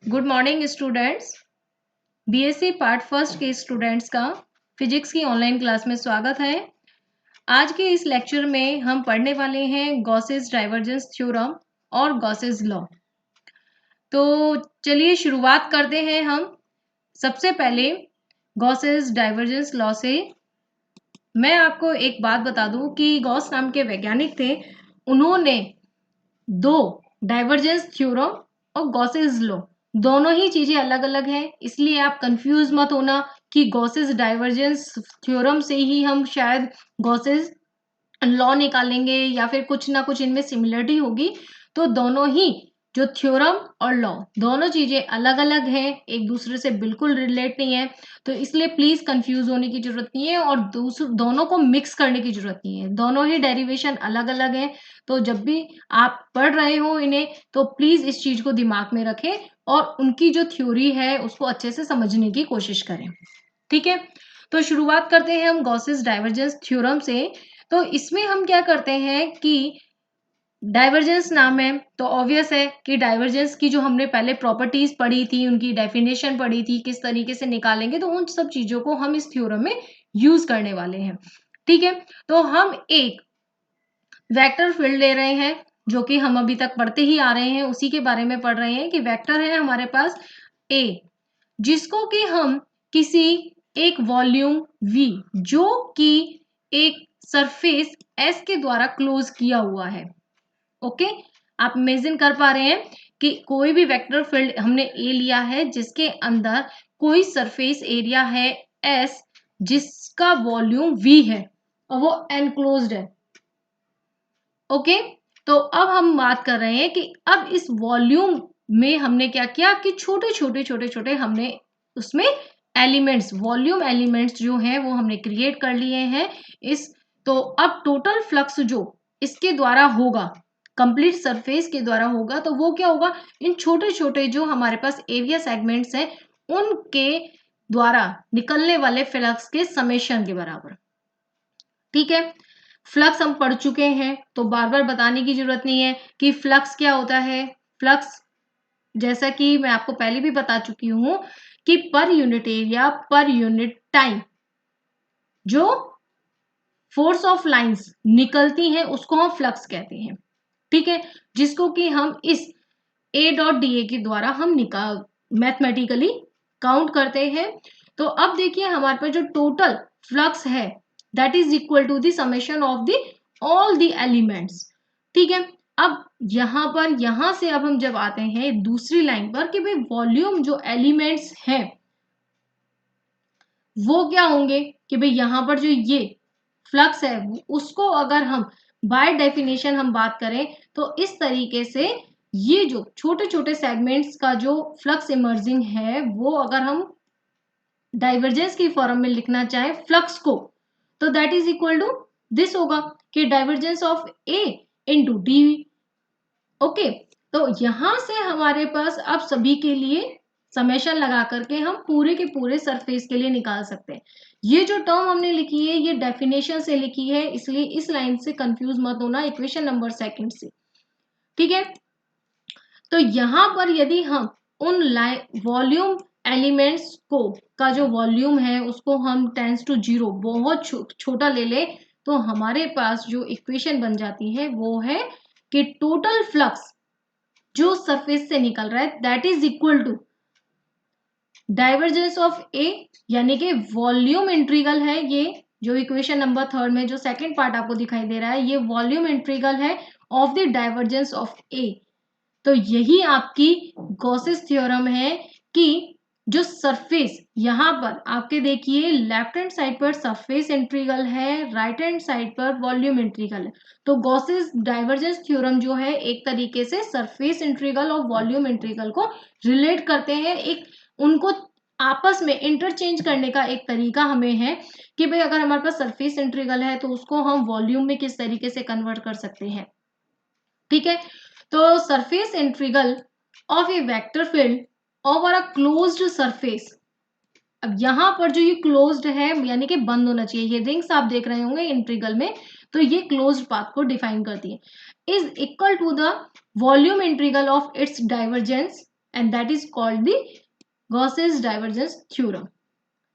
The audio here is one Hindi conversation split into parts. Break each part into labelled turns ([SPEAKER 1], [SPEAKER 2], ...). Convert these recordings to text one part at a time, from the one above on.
[SPEAKER 1] Good morning students. BSc part first के स्टूडेंट्स का फिजिक्स की ऑनलाइन क्लास में स्वागत है। आज के इस लेक्चर में हम पढ़ने वाले हैं गॉसेस डाइवर्जेंस थ्योरम और गॉसेस लॉ। तो चलिए शुरुआत करते हैं हम। सबसे पहले गॉसेस डाइवर्जेंस लॉ से मैं आपको एक बात बता दूं कि गॉस नाम के वैज्ञानिक थे। उन्होंने दो डाइवर्जेंस थ्योरम और गॉसेस लॉ दोनों ही चीजें अलग अलग हैं, इसलिए आप कंफ्यूज मत होना कि गॉसेस डाइवर्जेंस थ्योरम से ही हम शायद गॉसेस लॉ निकालेंगे या फिर कुछ ना कुछ इनमें सिमिलरिटी होगी। तो दोनों ही जो थ्योरम और लॉ दोनों चीजें अलग अलग हैं, एक दूसरे से बिल्कुल रिलेट नहीं है। तो इसलिए प्लीज कंफ्यूज होने की जरूरत नहीं है और दोनों को मिक्स करने की जरूरत नहीं है। दोनों ही डेरिवेशन अलग अलग है। तो जब भी आप पढ़ रहे हो इन्हें तो प्लीज इस चीज को दिमाग में रखें और उनकी जो थ्योरी है उसको अच्छे से समझने की कोशिश करें। ठीक है, तो शुरुआत करते हैं हम गॉसेस डाइवर्जेंस थ्योरम से। तो इसमें हम क्या करते हैं कि डाइवर्जेंस नाम है तो ऑब्वियस है कि डाइवर्जेंस की जो हमने पहले प्रॉपर्टीज पढ़ी थी, उनकी डेफिनेशन पढ़ी थी, किस तरीके से निकालेंगे, तो उन सब चीजों को हम इस थ्योरम में यूज करने वाले हैं। ठीक है, तो हम एक वेक्टर फील्ड ले रहे हैं जो कि हम अभी तक पढ़ते ही आ रहे हैं, उसी के बारे में पढ़ रहे हैं कि वेक्टर है हमारे पास ए, जिसको कि हम किसी एक वॉल्यूम v जो कि एक सरफेस s के द्वारा क्लोज किया हुआ है। ओके, आप इमेजिन कर पा रहे हैं कि कोई भी वेक्टर फील्ड हमने ए लिया है जिसके अंदर कोई सरफेस एरिया है s जिसका वॉल्यूम v है और वो एनक्लोज्ड है। ओके, तो अब हम बात कर रहे हैं कि अब इस वॉल्यूम में हमने क्या किया कि छोटे छोटे छोटे छोटे हमने उसमें एलिमेंट्स, वॉल्यूम एलिमेंट्स जो हैं वो हमने क्रिएट कर लिए हैं इस। तो अब टोटल फ्लक्स जो इसके द्वारा होगा, कंप्लीट सरफेस के द्वारा होगा, तो वो क्या होगा, इन छोटे छोटे जो हमारे पास एरिया सेगमेंट्स हैं उनके द्वारा निकलने वाले फ्लक्स के समेशन के बराबर। ठीक है, फ्लक्स हम पढ़ चुके हैं तो बार बार बताने की जरूरत नहीं है कि फ्लक्स क्या होता है। फ्लक्स जैसा कि मैं आपको पहले भी बता चुकी हूं कि per unit area per unit time जो फोर्स ऑफ लाइंस निकलती हैं उसको हम फ्लक्स कहते हैं। ठीक है, जिसको कि हम इस ए डॉट डी ए के द्वारा हम निकाल मैथमेटिकली काउंट करते हैं। तो अब देखिए हमारे पास जो टोटल फ्लक्स है that is equal to the summation of the all the elements. ठीक है, अब यहां से अब हम जब आते हैं दूसरी लाइन पर कि भाई वॉल्यूम जो एलिमेंट्स हैं वो क्या होंगे, कि भाई यहां पर जो ये फ्लक्स है उसको अगर हम बाय डेफिनेशन हम बात करें तो इस तरीके से ये जो छोटे छोटे सेगमेंट्स का जो फ्लक्स इमर्जिंग है वो अगर हम डाइवर्जेंस की फॉर्म में लिखना चाहें फ्लक्स को तो that is equal to this होगा कि divergence of A into D. Okay, तो यहां से हमारे पास अब सभी के लिए समेशन लगा करके हम पूरे के पूरे सरफेस के लिए निकाल सकते हैं। ये जो टर्म हमने लिखी है ये डेफिनेशन से लिखी है, इसलिए इस लाइन से कंफ्यूज मत होना इक्वेशन नंबर सेकंड से। ठीक है, तो यहां पर यदि हम उन वॉल्यूम एलिमेंट्स को का जो वॉल्यूम है उसको हम टेंस टू 0 बहुत छोटा ले ले तो हमारे पास जो इक्वेशन बन जाती है वो है कि टोटल फ्लक्स जो सरफेस से निकल रहा है that is equal to divergence of A, यानी कि वॉल्यूम इंटीग्रल है। ये जो इक्वेशन नंबर थर्ड में जो सेकंड पार्ट आपको दिखाई दे रहा है ये वॉल्यूम इंटीग्रल है ऑफ द डाइवर्जेंस ऑफ ए। तो यही आपकी गॉसेस थ्योरम है कि जो सरफेस यहां पर आपके देखिए लेफ्ट हैंड साइड पर सरफेस इंटीग्रल है, राइट हैंड साइड पर वॉल्यूम इंटीग्रल है। तो गॉसेस डाइवर्जेंस थ्योरम जो है एक तरीके से सरफेस इंटीग्रल और वॉल्यूम इंटीग्रल को रिलेट करते हैं, एक उनको आपस में इंटरचेंज करने का एक तरीका हमें है कि भाई अगर हमारे पास सरफेस इंटीग्रल है तो उसको हम वॉल्यूम में किस तरीके से कन्वर्ट कर सकते हैं। ठीक है, तो surface integral of A vector field over a closed surface. अब यहां पर जो ये क्लोज्ड है यानी कि बंद होना चाहिए, ये रिंग्स आप देख रहे होंगे इंटीग्रल में, तो ये क्लोज्ड पाथ को डिफाइन करती है, is equal to the volume integral of its divergence and that is called the Gauss's divergence theorem.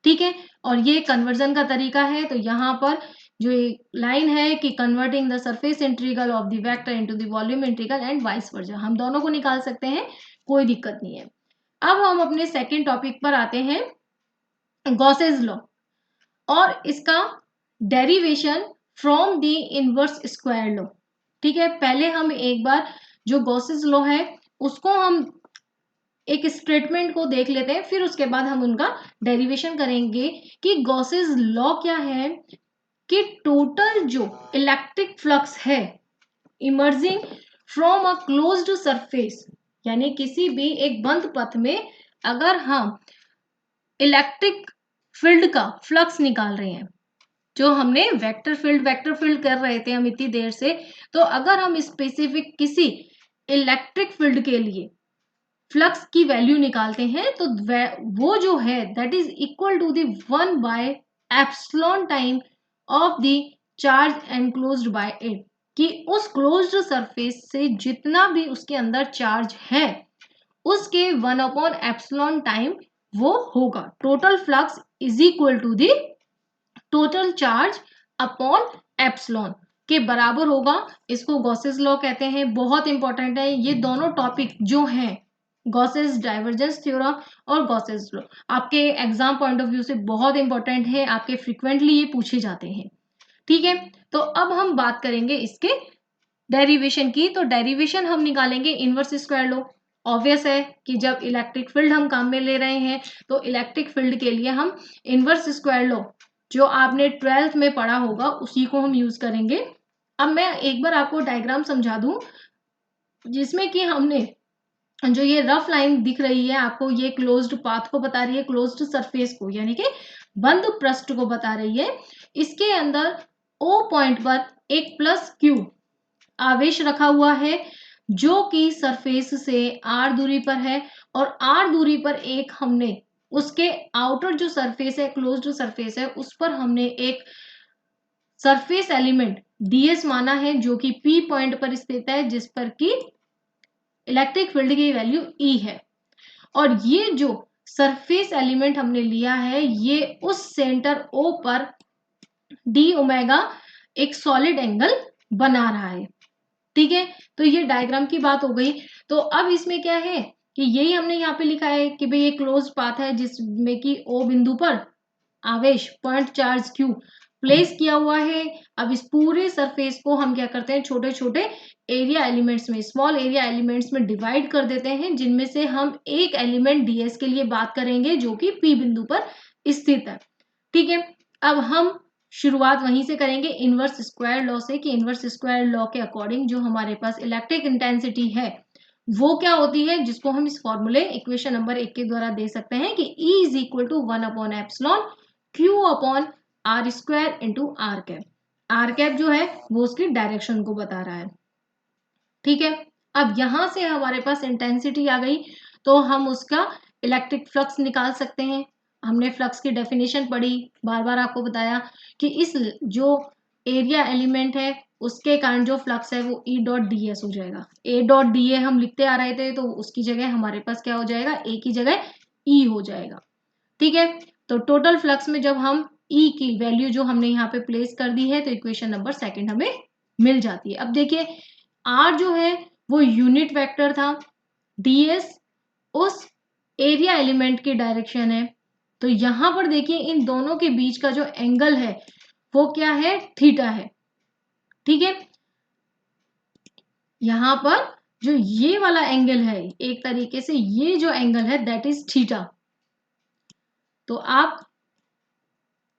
[SPEAKER 1] ठीक है, और ये कन्वर्जन का तरीका है। तो यहाँ पर जो लाइन है कि converting the surface integral of the vector into the volume integral and vice versa, हम दोनों को निकाल सकते हैं, कोई दिक्कत नहीं है। अब हम अपने सेकेंड टॉपिक पर आते हैं, गॉसेस लॉ और इसका derivation from the inverse square law. ठीक है, पहले हम एक बार जो गॉसेस लॉ है उसको हम एक स्टेटमेंट को देख लेते हैं, फिर उसके बाद हम उनका डेरिवेशन करेंगे कि गॉसेस लॉ क्या है कि टोटल जो इलेक्ट्रिक फ्लक्स है emerging from a closed surface, यानी किसी भी एक बंद पथ में अगर हम इलेक्ट्रिक फील्ड का फ्लक्स निकाल रहे हैं, जो हमने वेक्टर फील्ड कर रहे थे हम इतनी देर से, तो अगर हम स्पेसिफिक किसी इलेक्ट्रिक फील्ड के लिए फ्लक्स की वैल्यू निकालते हैं तो वो जो है that is equal to the 1 by epsilon time of the charge enclosed by it, कि उस क्लोज्ड सरफेस से जितना भी उसके अंदर चार्ज है उसके 1 अपॉन एप्सिलॉन टाइम वो होगा। Total flux is equal to the total charge upon epsilon के बराबर होगा। इसको गॉसेस लॉ कहते हैं, बहुत इंपॉर्टेंट है ये दोनों टॉपिक जो हैं, गॉसेस डाइवर्जेंस थ्योरम और गॉसेस लॉ, आपके एग्जाम पॉइंट ऑफ व्यू से बहुत इंपॉर्टेंट है, आपके फ्रिक्वेंटली ये पूछे जाते हैं। ठीक है, तो अब हम बात करेंगे इसके डेरिवेशन की। तो डेरिवेशन हम निकालेंगे इनवर्स स्क्वायर लॉ। ऑब्वियस है कि जब इलेक्ट्रिक फील्ड हम काम में ले रहे हैं तो इलेक्ट्रिक फील्ड के लिए हम इनवर्स स्क्वायर लॉ जो आपने 12th में पढ़ा होगा उसी को हम यूज करेंगे। अब मैं एक बार आपको डायग्राम समझा दूं जिसमें कि हमने जो ये रफ लाइन दिख रही है आपको, ये क्लोज्ड पाथ को बता रही है, क्लोज्ड सरफेस को यानी कि बंद पृष्ठ को बता रही है। इसके अंदर O पॉइंट पर एक प्लस Q आवेश रखा हुआ है जो कि सरफेस से R दूरी पर है, और R दूरी पर एक हमने उसके आउटर जो सरफेस है, क्लोज्ड सरफेस है, उस पर हमने एक सरफेस एलिमेंट ds माना है जो कि P पॉइंट पर स्थित है, जिस पर कि इलेक्ट्रिक फील्ड की वैल्यू E है। और ये जो सरफेस एलिमेंट हमने लिया है ये उस सेंटर O पर d ओमेगा एक सॉलिड एंगल बना रहा है। ठीक है, तो ये डायग्राम की बात हो गई। तो अब इसमें क्या है कि यही हमने यहाँ पे लिखा है कि भाई ये क्लोज पाथ है जिसमें कि O बिंदु पर आवेश पॉइंट चार्ज Q प्लेस किया हुआ है। अब इस पूरे सरफेस को हम क्या करते हैं, छोटे छोटे एरिया एलिमेंट्स में, स्मॉल एरिया एलिमेंट्स में डिवाइड कर देते हैं, जिनमें से हम एक एलिमेंट ds के लिए बात करेंगे जो कि P बिंदु पर स्थित है। ठीक है, अब हम शुरुआत वहीं से करेंगे इनवर्स स्क्वायर लॉ से, कि इनवर्स स्क्वायर लॉ के अकॉर्डिंग जो हमारे पास इलेक्ट्रिक इंटेंसिटी है वो क्या होती है, जिसको हम इस फॉर्मूले इक्वेशन नंबर 1 के द्वारा दे सकते हैं कि E is equal to 1 upon epsilon Q upon r square into r cap. R cap जो है वो उसकी डायरेक्शन को बता रहा है। ठीक है, अब यहां से हमारे पास इंटेंसिटी आ गई तो हम उसका इलेक्ट्रिक फ्लक्स निकाल सकते हैं। हमने फ्लक्स की डेफिनेशन पढ़ी, बार बार आपको बताया कि इस जो एरिया एलिमेंट है उसके कारण जो फ्लक्स है वो E डॉट डी एस हो जाएगा। A डॉट डी ए हम लिखते आ रहे थे तो उसकी जगह हमारे पास क्या हो जाएगा, A की जगह E हो जाएगा। ठीक है, तो टोटल फ्लक्स में जब हम E की वैल्यू जो हमने यहाँ पे प्लेस कर दी है तो इक्वेशन नंबर 2 हमें मिल जाती है। अब देखिए R जो है वो यूनिट वेक्टर था, ds उस एरिया एलिमेंट की डायरेक्शन है। तो यहां पर देखिए इन दोनों के बीच का जो एंगल है वो क्या है, थीटा है। ठीक है, यहां पर जो ये वाला एंगल है, एक तरीके से ये जो एंगल है दैट इज थीटा। तो आप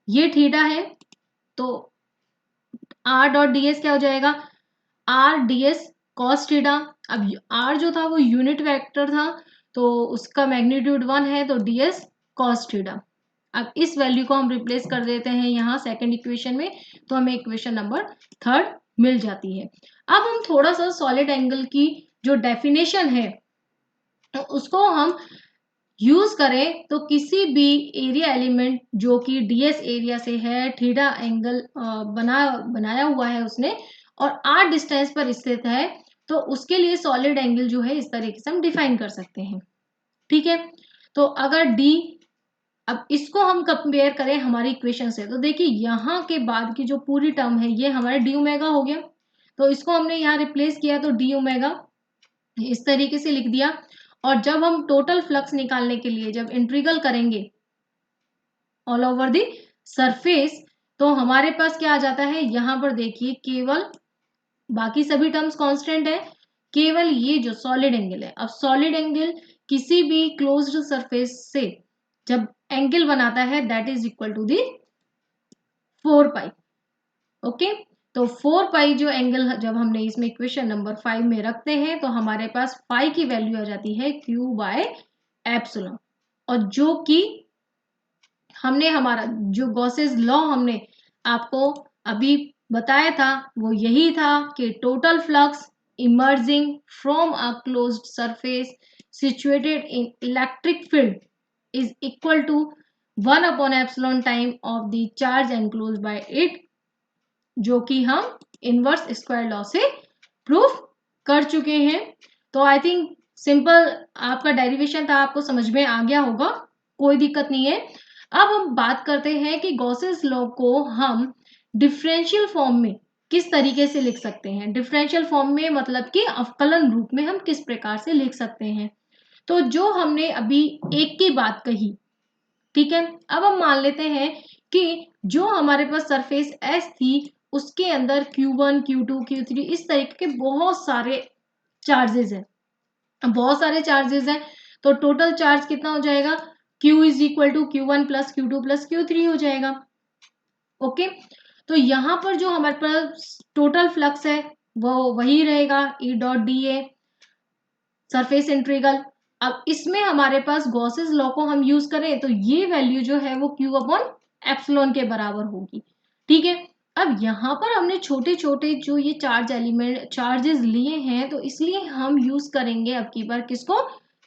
[SPEAKER 1] ये थीटा है तो r डॉट ds क्या हो जाएगा, r ds cos थीटा। अब r जो था वो यूनिट वेक्टर था तो उसका मैग्नीट्यूड 1 है तो ds cos थीटा। अब इस वैल्यू को हम रिप्लेस कर देते हैं यहाँ सेकंड इक्वेशन में, तो हमें इक्वेशन नंबर 3 मिल जाती है। अब हम थोड़ा सा सॉलिड एंगल की जो डेफिनेशन है तो उसको हम यूज करें तो किसी भी एरिया एलिमेंट जो कि ds एरिया से है, थीटा एंगल बनाया हुआ है उसने और r डिस्टेंस पर स्थित है, तो उसके लिए सॉलिड एंगल जो है इस तरीके से हम डिफाइन कर सकते हैं। ठीक है, तो अगर डी, अब इसको हम कंपेयर करें हमारी इक्वेशन से, तो देखिए यहाँ के बाद की जो पूरी टर्म है ये हमारा डी ओमेगा हो गया, तो इसको हमने यहाँ रिप्लेस किया तो डी ओमेगा इस तरीके से लिख दिया। और जब हम टोटल फ्लक्स निकालने के लिए जब इंटीग्रल करेंगे ऑल ओवर द सरफेस, तो हमारे पास क्या आ जाता है, यहाँ पर देखिए केवल बाकी सभी टर्म्स कांस्टेंट है, केवल ये जो सॉलिड एंगल है। अब सॉलिड एंगल किसी भी क्लोज्ड सरफेस से जब एंगल बनाता है that is equal to the 4 pi. Okay, तो 4 पाई जो एंगल जब हमने इसमें इक्वेशन नंबर 5 में रखते हैं तो हमारे पास पाई की वैल्यू आ जाती है Q बाय एप्सिलॉन। और जो कि हमने हमारा जो गॉसेस लॉ हमने आपको अभी बताया था वो यही था कि total flux emerging from a closed surface situated in electric field is equal to 1 upon epsilon time of the charge enclosed by it, जो कि हम इनवर्स स्क्वायर लॉ से प्रूफ कर चुके हैं। तो आई थिंक सिंपल आपका डेरिवेशन था, आपको समझ में आ गया होगा, कोई दिक्कत नहीं है। अब हम बात करते हैं कि गॉसेस लॉ को हम डिफरेंशियल फॉर्म में किस तरीके से लिख सकते हैं। डिफरेंशियल फॉर्म में मतलब कि अवकलन रूप में हम किस प्रकार से लिख सकते हैं। तो जो हमने अभी एक की बात कही, ठीक है, अब हम मान लेते हैं कि जो हमारे पास सरफेस एस थी उसके अंदर Q1, Q2, Q3 इस तरीके के बहुत सारे चार्जेस हैं, बहुत सारे चार्जेस हैं, तो टोटल चार्ज कितना हो जाएगा, Q is equal to Q1 plus Q2 plus Q3 हो जाएगा। ओके, तो यहाँ पर जो हमारे पास टोटल फ्लक्स है वो वही रहेगा E dot D a surface integral. अब इसमें हमारे पास गॉसेस लॉ को हम यूज करें तो ये वैल्यू जो है वो Q अपॉन एप्सिलॉन के बराबर होगी। ठीक है, अब यहाँ पर हमने छोटे छोटे जो ये चार्ज एलिमेंट चार्जेस लिए हैं तो इसलिए हम यूज करेंगे अब की बार किसको,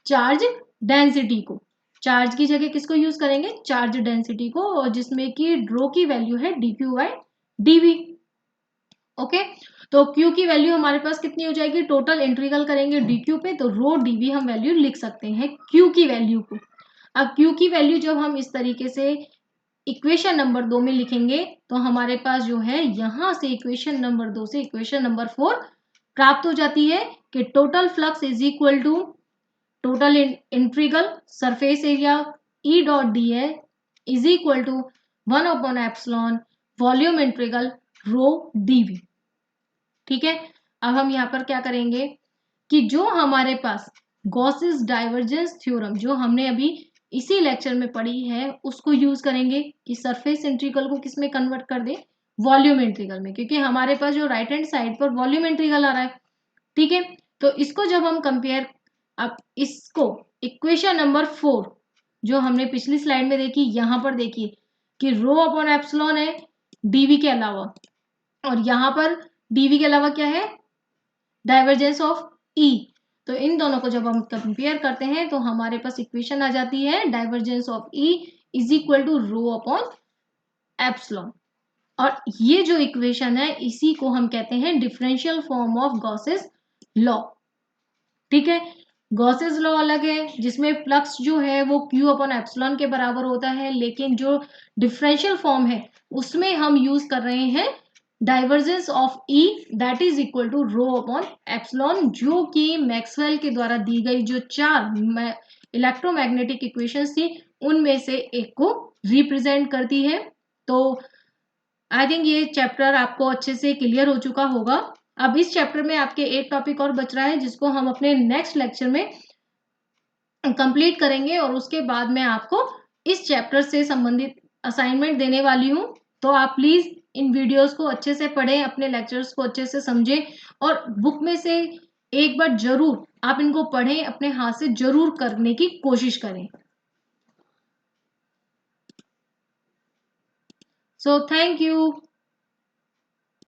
[SPEAKER 1] चार्ज डेंसिटी को। चार्ज की जगह किसको यूज करेंगे, चार्ज डेंसिटी को, और जिसमें कि ड्रो की वैल्यू है dq बाय dv। ओके, तो Q की वैल्यू हमारे पास कितनी हो जाएगी, टोटल इंटीग्रल करेंगे dq पे तो रो dv हम वैल्यू लिख सकते हैं Q की वैल्यू को। अब Q की वैल्यू जब हम इस तरीके से इक्वेशन नंबर 2 में लिखेंगे तो हमारे पास जो है यहां से इक्वेशन नंबर 2 से इक्वेशन नंबर 4 प्राप्त हो जाती है कि total flux is equal to total integral surface area E dot D A is equal to 1 upon epsilon volume integral rho dv। ठीक है, अब हम यहाँ पर क्या करेंगे कि जो हमारे पास गॉसेस डाइवर्जेंस थ्योरम जो हमने अभी इसी लेक्चर में पढ़ी है उसको यूज करेंगे कि सरफेस इंटीग्रल को किस में कन्वर्ट कर दे, वॉल्यूम इंटीग्रल में, क्योंकि हमारे पास जो राइट हैंड साइड पर वॉल्यूम इंटीग्रल आ रहा है। ठीक है, तो इसको जब हम कंपेयर, अब इसको इक्वेशन नंबर 4 जो हमने पिछली स्लाइड में देखी यहाँ पर देखिए कि रो अपॉन एप्सिलॉन है डीवी के अलावा, और यहाँ पर डीवी के अलावा क्या है, डाइवर्जेंस ऑफ ई। तो इन दोनों को जब हम कंपेयर करते हैं तो हमारे पास इक्वेशन आ जाती है divergence of E is equal to rho upon epsilon. और ये जो इक्वेशन है इसी को हम कहते हैं differential form of Gauss's law. ठीक है, गॉसेस लॉ अलग है जिसमें फ्लक्स जो है वो Q अपॉन एप्सिलॉन के बराबर होता है, लेकिन जो डिफरेंशियल फॉर्म है उसमें हम यूज कर रहे हैं divergence of E that is equal to rho upon epsilon, जो कि मैक्सवेल के द्वारा दी गई जो 4 इलेक्ट्रोमैग्नेटिक इक्वेशंस थी उनमें से एक को रिप्रेजेंट करती है। तो आई थिंक ये चैप्टर आपको अच्छे से क्लियर हो चुका होगा। अब इस चैप्टर में आपके एक टॉपिक और बच रहा है जिसको हम अपने नेक्स्ट लेक्चर में कंप्लीट करेंगे, और उसके बाद मैं आपको इस चैप्टर से संबंधित असाइनमेंट देने वाली हूँ। तो आप प्लीज इन वीडियोस को अच्छे से पढ़ें, अपने लेक्चर्स को अच्छे से समझें, और बुक में से एक बार जरूर आप इनको पढ़ें, अपने हाथ से जरूर करने की कोशिश करें। So thank you.